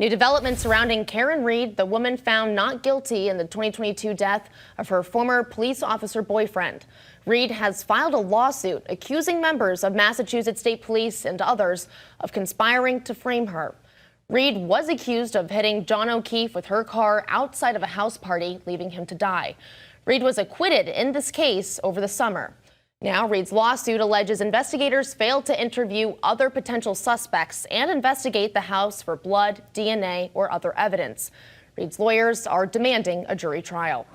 New developments surrounding Karen Reed, the woman found not guilty in the 2022 death of her former police officer boyfriend. Reed has filed a lawsuit accusing members of Massachusetts State Police and others of conspiring to frame her. Reed was accused of hitting John O'Keefe with her car outside of a house party, leaving him to die. Reed was acquitted in this case over the summer. Now, Reed's lawsuit alleges investigators failed to interview other potential suspects and investigate the house for blood, DNA, or other evidence. Reed's lawyers are demanding a jury trial.